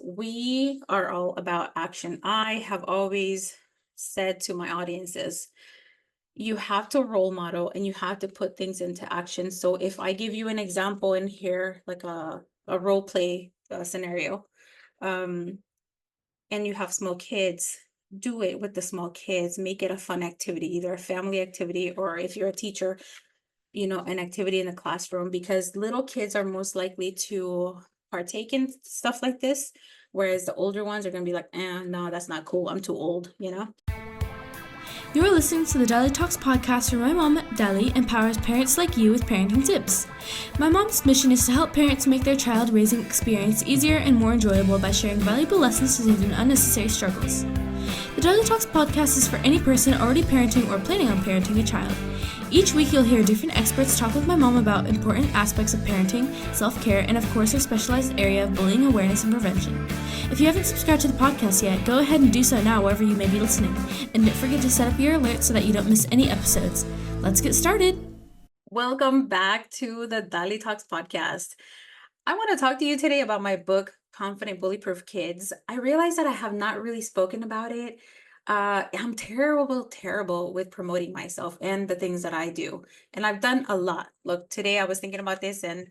we are all about action. I have always said to my audiences, you have to role model and you have to put things into action. So if I give you an example in here, like a role play scenario, um, and you have small kids, do it with the small kids. Make it a fun activity, either a family activity, or if you're a teacher, an activity in the classroom, because little kids are most likely to partake in stuff like this, whereas the older ones are going to be like, no, that's not cool. I'm too old. You're listening to the DaliTalks podcast where my mom, Dali, empowers parents like you with parenting tips. My mom's mission is to help parents make their child raising experience easier and more enjoyable by sharing valuable lessons to save them unnecessary struggles. The DaliTalks podcast is for any person already parenting or planning on parenting a child. Each week you'll hear different experts talk with my mom about important aspects of parenting, self-care, and of course our specialized area of bullying awareness and prevention. If you haven't subscribed to the podcast yet, go ahead and do so now wherever you may be listening. And don't forget to set up your alerts so that you don't miss any episodes. Let's get started. Welcome back to the DaliTalks podcast. I want to talk to you today about my book, Confident Bully-Proof Kids. I realize that I have not really spoken about it. I'm terrible with promoting myself and the things that I do. And I've done a lot. Look, today I was thinking about this, and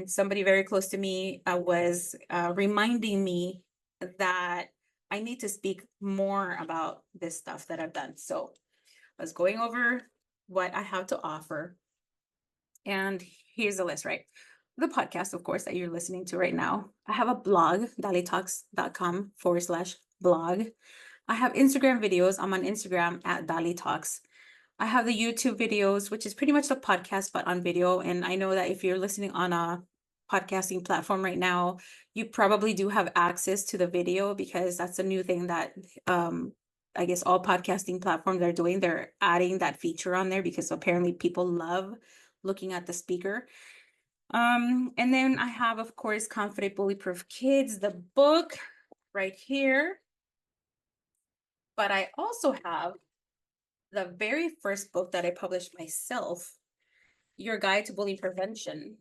somebody very close to me was reminding me that I need to speak more about this stuff that I've done. So I was going over what I have to offer. And here's the list, right? The podcast, of course, that you're listening to right now. I have a blog, DaliTalks.com/blog. I have Instagram videos. I'm on Instagram at DaliTalks. I have the YouTube videos, which is pretty much the podcast, but on video. And I know that if you're listening on a podcasting platform right now, you probably do have access to the video, because that's a new thing that I guess all podcasting platforms are doing. They're adding that feature on there because apparently people love looking at the speaker. And then I have, of course, Confident Bully-Proof Kids, the book right here. But I also have the very first book that I published myself, Your Guide to Bullying Prevention.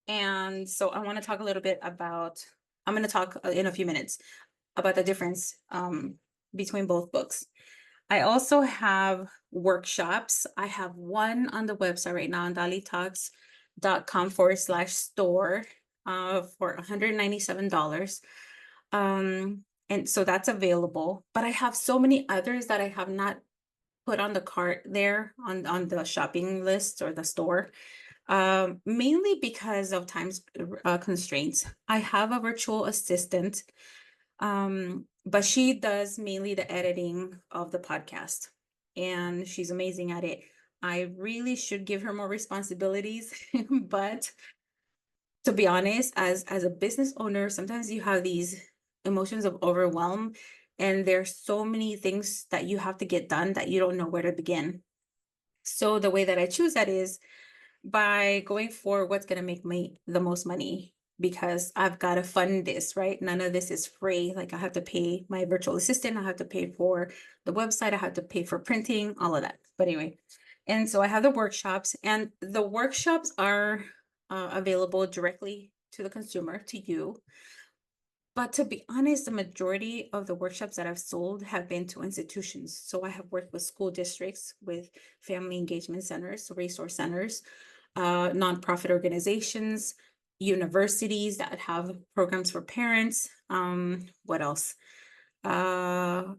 And so I want to talk a little bit about, I'm going to talk in a few minutes about the difference between both books. I also have workshops. I have one on the website right now on DaliTalks.com/store for $197. And so that's available, but I have so many others that I have not put on the cart there on the shopping list or the store, mainly because of time constraints. I have a virtual assistant, but she does mainly the editing of the podcast, and she's amazing at it. I really should give her more responsibilities, but to be honest, as a business owner, sometimes you have these emotions of overwhelm, and there's so many things that you have to get done that you don't know where to begin. So the way that I choose that is by going for what's going to make me the most money, because I've got to fund this, right? None of this is free. Like, I have to pay my virtual assistant, I have to pay for the website, I have to pay for printing, all of that. But anyway, and so I have the workshops, and the workshops are available directly to the consumer, to you. But to be honest, the majority of the workshops that I've sold have been to institutions. So I have worked with school districts, with family engagement centers, resource centers, nonprofit organizations, universities that have programs for parents. What else? Small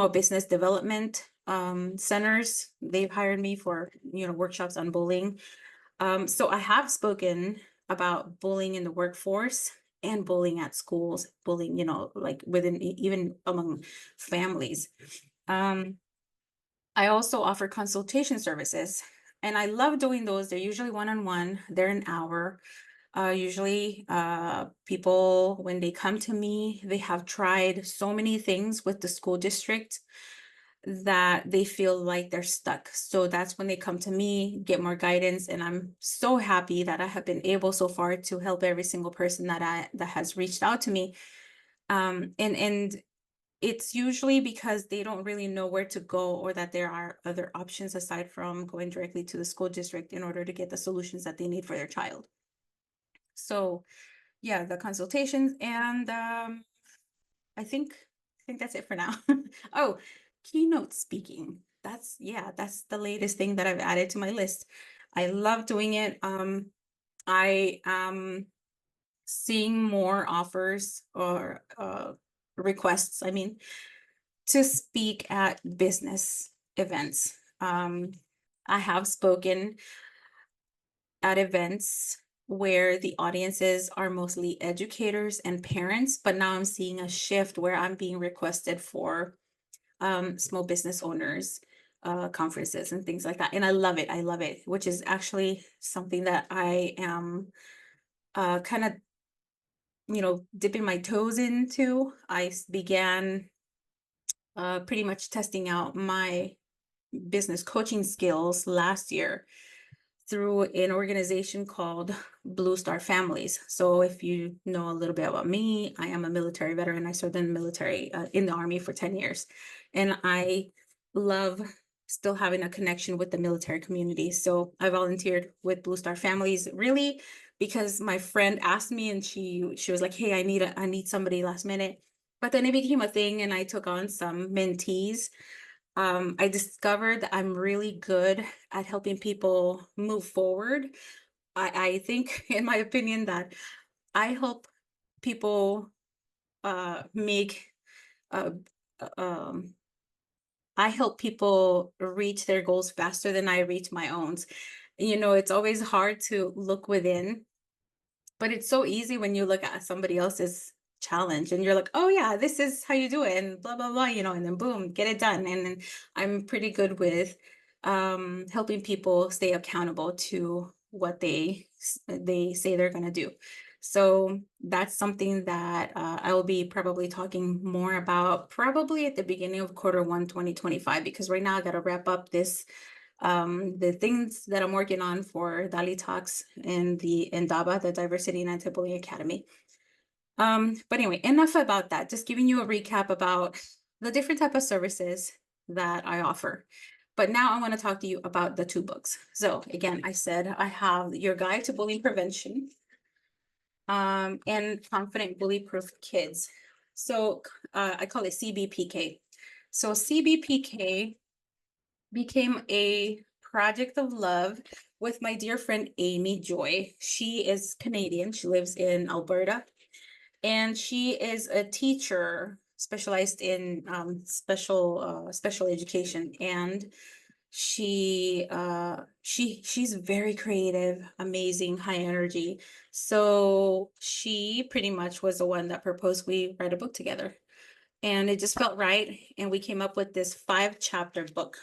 business development centers. They've hired me for workshops on bullying. So I have spoken about bullying in the workforce and bullying at schools, bullying, like within even among families. I also offer consultation services, and I love doing those. They're usually one-on-one. They're an hour. Usually people, when they come to me, they have tried so many things with the school district that they feel like they're stuck. So that's when they come to me, get more guidance. And I'm so happy that I have been able so far to help every single person that has reached out to me. And it's usually because they don't really know where to go, or that there are other options aside from going directly to the school district in order to get the solutions that they need for their child. So yeah, the consultations, and I think that's it for now. Oh, keynote speaking. That's the latest thing that I've added to my list. I love doing it. I am seeing more offers or requests, I mean, to speak at business events. I have spoken at events where the audiences are mostly educators and parents, but now I'm seeing a shift where I'm being requested for small business owners, conferences and things like that. And I love it. I love it, which is actually something that I am kind of, dipping my toes into. Began pretty much testing out my business coaching skills last year through an organization called Blue Star Families. So if you know a little bit about me, I am a military veteran. I served in the military, in the Army for 10 years. And I love still having a connection with the military community. So I volunteered with Blue Star Families really because my friend asked me, and she was like, hey, I need somebody last minute. But then it became a thing, and I took on some mentees. I discovered that I'm really good at helping people move forward. I think, in my opinion, that I help people make uh, um, I help people reach their goals faster than I reach my own. It's always hard to look within, but it's so easy when you look at somebody else's challenge and you're like, oh yeah, this is how you do it, and blah blah blah, and then boom, get it done. And then I'm pretty good with helping people stay accountable to what they say they're going to do. So that's something that I will be probably talking more about probably at the beginning of Q1 2025, because right now I got to wrap up the things that I'm working on for DaliTalks and the DABA, the Diversity and Anti-Bullying Academy. But anyway, enough about that. Just giving you a recap about the different type of services that I offer. But now I want to talk to you about the two books. So again, I said I have Your Guide to Bullying Prevention, and Confident Bully Proof Kids. So I call it CBPK. So CBPK became a project of love with my dear friend Amy Joy. She is Canadian. She lives in Alberta, and she is a teacher specialized in special education. And she's very creative, amazing, high energy. So she pretty much was the one that proposed we write a book together, and it just felt right. And we came up with this 5-chapter book.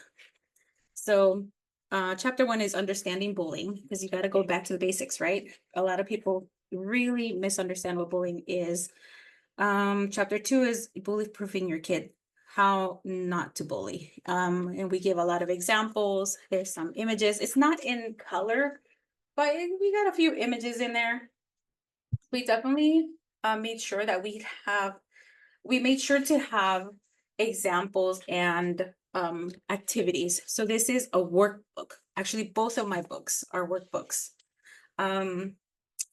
So chapter 1 is understanding bullying, because you got to go back to the basics, right? A lot of people really misunderstand what bullying is. Chapter 2 is bully proofing your kid, how not to bully. And we give a lot of examples. There's some images. It's not in color, but we got a few images in there. We definitely made sure that we made sure to have examples and activities. So this is a workbook. Actually, both of my books are workbooks,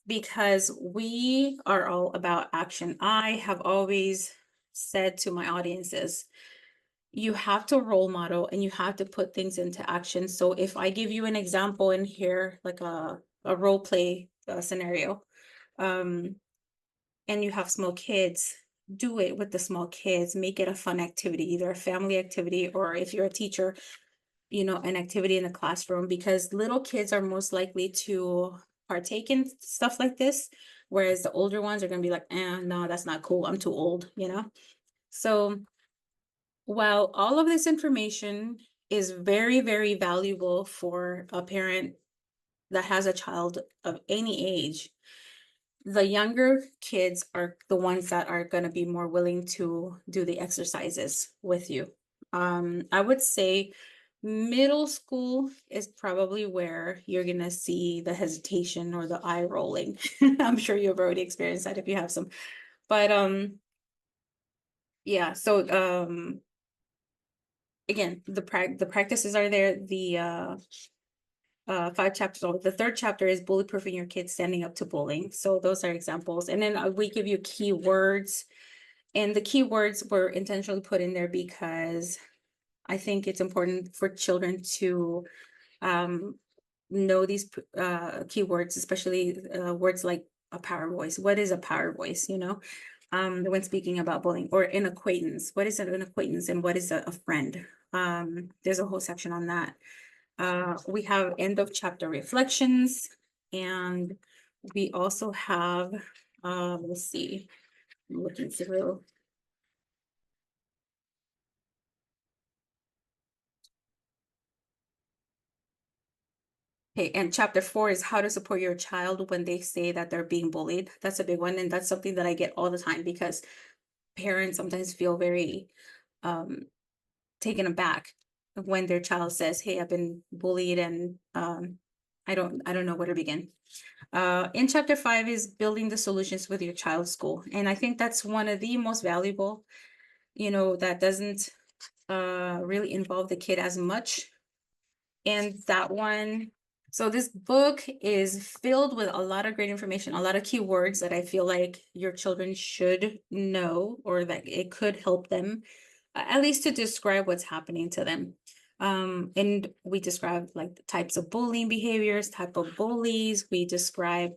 because we are all about action. I have always said to my audiences, you have to role model and you have to put things into action. So if I give you an example in here, like a role play scenario, um, and you have small kids, do it with the small kids. Make it a fun activity, either a family activity, or if you're a teacher, an activity in the classroom, because little kids are most likely to partake in stuff like this, whereas the older ones are going to be like, no, that's not cool, I'm too old. So while all of this information is very, very valuable for a parent that has a child of any age, the younger kids are the ones that are going to be more willing to do the exercises with you. I would say middle school is probably where you're going to see the hesitation or the eye rolling. I'm sure you've already experienced that if you have some. But yeah, so again, the practices are there. 5 chapters. So the third chapter is bully-proofing your kids standing up to bullying. So those are examples. And then we give you keywords. And the keywords were intentionally put in there because I think it's important for children to know these keywords, especially words like a power voice. What is a power voice, when speaking about bullying? Or an acquaintance. What is an acquaintance and what is a friend? There's a whole section on that. We have end of chapter reflections, and we also have, let's see, I'm looking through. Okay, and chapter 4 is how to support your child when they say that they're being bullied. That's a big one, and that's something that I get all the time because parents sometimes feel very taken aback when their child says, "Hey, I've been bullied," and I don't know where to begin. In chapter 5 is building the solutions with your child's school, and I think that's one of the most valuable. That doesn't really involve the kid as much. And that one, so this book is filled with a lot of great information, a lot of keywords that I feel like your children should know, or that it could help them, at least to describe what's happening to them. And we describe like the types of bullying behaviors, type of bullies. We describe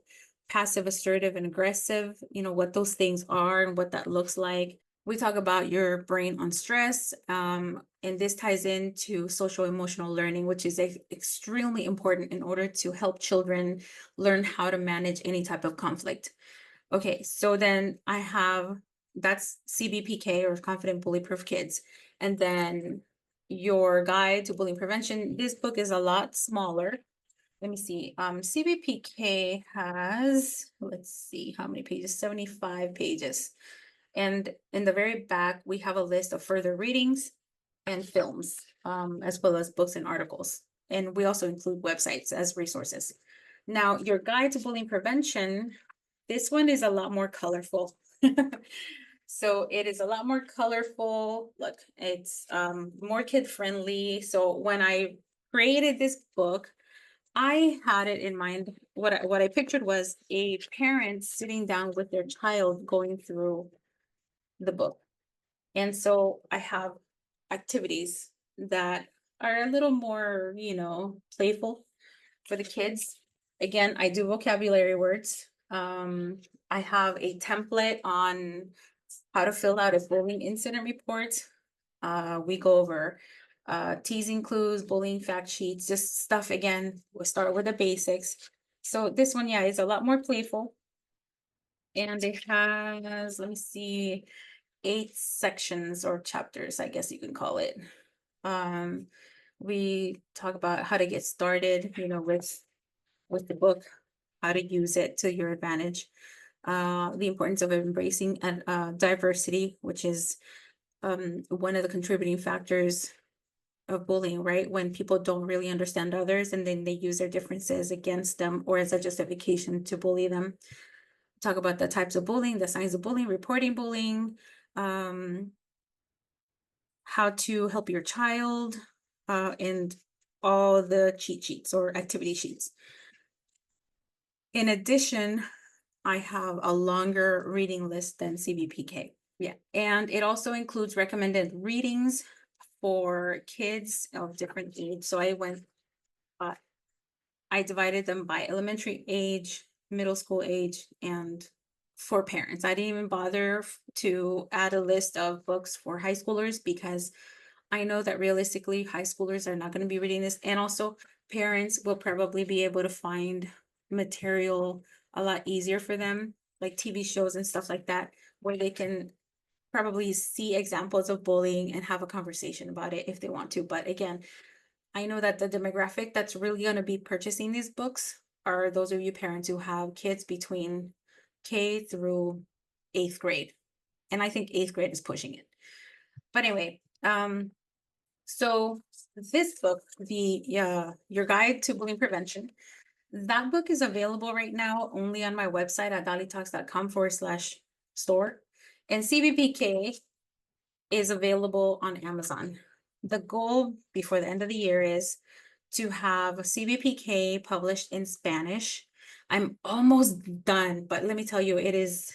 passive, assertive, and aggressive, what those things are and what that looks like. We talk about your brain on stress, and this ties into social emotional learning, which is extremely important in order to help children learn how to manage any type of conflict. Okay, so then that's CBPK, or Confident Bully Proof Kids. And then your guide to bullying prevention. This book is a lot smaller. Let me see. CBPK has, let's see how many pages, 75 pages. And in the very back, we have a list of further readings and films, as well as books and articles. And we also include websites as resources. Now, your guide to bullying prevention, this one is a lot more colorful. So it is a lot more colorful. Look, it's more kid friendly. So when I created this book, I had it in mind. What I pictured was a parent sitting down with their child going through the book. And so I have activities that are a little more, playful for the kids. Again, I do vocabulary words. I have a template on how to fill out a bullying incident report. We go over teasing clues, bullying fact sheets, just stuff. Again, we'll start with the basics. So this one, yeah, is a lot more playful. And it has, let me see, 8 sections or chapters, I guess you can call it. We talk about how to get started, with the book, how to use it to your advantage. The importance of embracing diversity, which is one of the contributing factors of bullying, right? When people don't really understand others and then they use their differences against them or as a justification to bully them. Talk about the types of bullying, the signs of bullying, reporting bullying, how to help your child, and all the cheat sheets or activity sheets. In addition, I have a longer reading list than CBPK. Yeah, and it also includes recommended readings for kids of different age. So I divided them by elementary age, middle school age, and for parents. I didn't even bother to add a list of books for high schoolers because I know that realistically high schoolers are not going to be reading this. And also parents will probably be able to find material a lot easier for them, like TV shows and stuff like that, where they can probably see examples of bullying and have a conversation about it if they want to. But again, I know that the demographic that's really going to be purchasing these books are those of you parents who have kids between K through 8th grade. And I think 8th grade is pushing it. But anyway, so this book, Your Guide to Bullying Prevention, that book is available right now only on my website at DaliTalks.com/store. And CBPK is available on Amazon. The goal before the end of the year is to have a CBPK published in Spanish. I'm almost done, but let me tell you, it is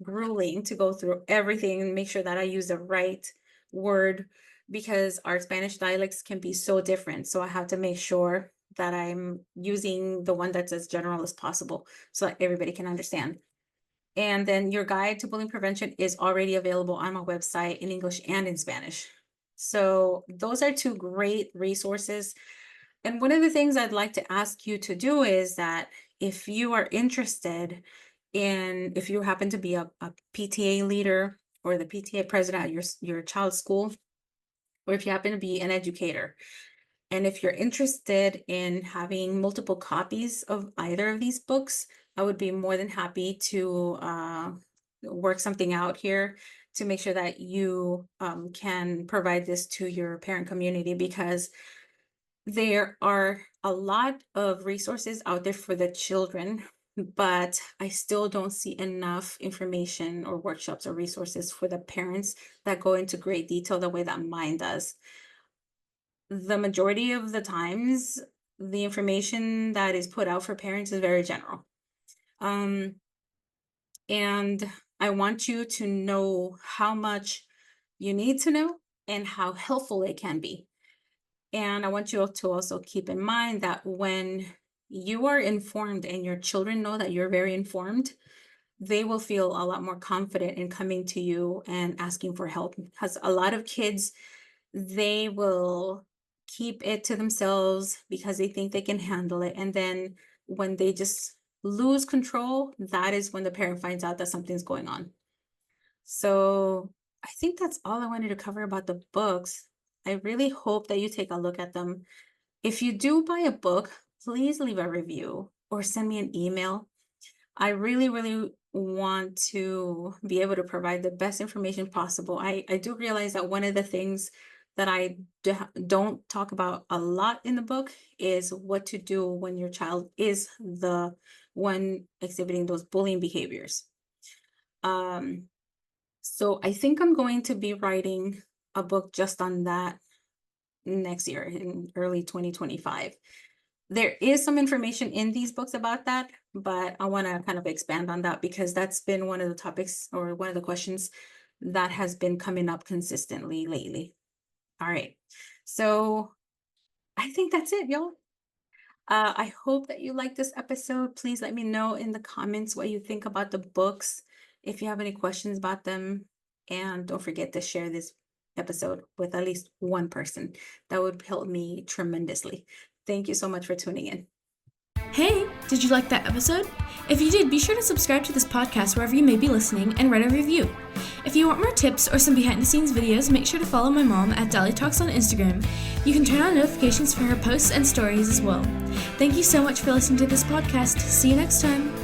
grueling to go through everything and make sure that I use the right word because our Spanish dialects can be so different. So I have to make sure that I'm using the one that's as general as possible so that everybody can understand. And then your guide to bullying prevention is already available on my website in English and in Spanish. So those are two great resources. And one of the things I'd like to ask you to do is that if you are interested in, if you happen to be a PTA leader or the PTA president at your child's school, or if you happen to be an educator, and if you're interested in having multiple copies of either of these books, I would be more than happy to work something out here to make sure that you can provide this to your parent community, because there are a lot of resources out there for the children, but I still don't see enough information or workshops or resources for the parents that go into great detail the way that mine does. The majority of the times, the information that is put out for parents is very general. Um, and I want you to know how much you need to know and how helpful it can be. And I want you to also keep in mind that when you are informed and your children know that you're very informed, they will feel a lot more confident in coming to you and asking for help. Because a lot of kids, they will keep it to themselves because they think they can handle it. And then when they just lose control, that is when the parent finds out that something's going on. So I think that's all I wanted to cover about the books. I really hope that you take a look at them. If you do buy a book, please leave a review or send me an email. I really, really want to be able to provide the best information possible. I do realize that one of the things that I don't talk about a lot in the book is what to do when your child is the one exhibiting those bullying behaviors. So I think I'm going to be writing a book just on that next year in early 2025. There is some information in these books about that, but I want to kind of expand on that because that's been one of the topics or one of the questions that has been coming up consistently lately. All right. So I think that's it, y'all. I hope that you like this episode. Please let me know in the comments what you think about the books, if you have any questions about them, and don't forget to share this episode with at least one person. That would help me tremendously. Thank you so much for tuning in. Hey, did you like that episode? If you did, be sure to subscribe to this podcast wherever you may be listening and write a review. If you want more tips or some behind-the-scenes videos, make sure to follow my mom at DaliTalks on Instagram. You can turn on notifications for her posts and stories as well. Thank you so much for listening to this podcast. See you next time.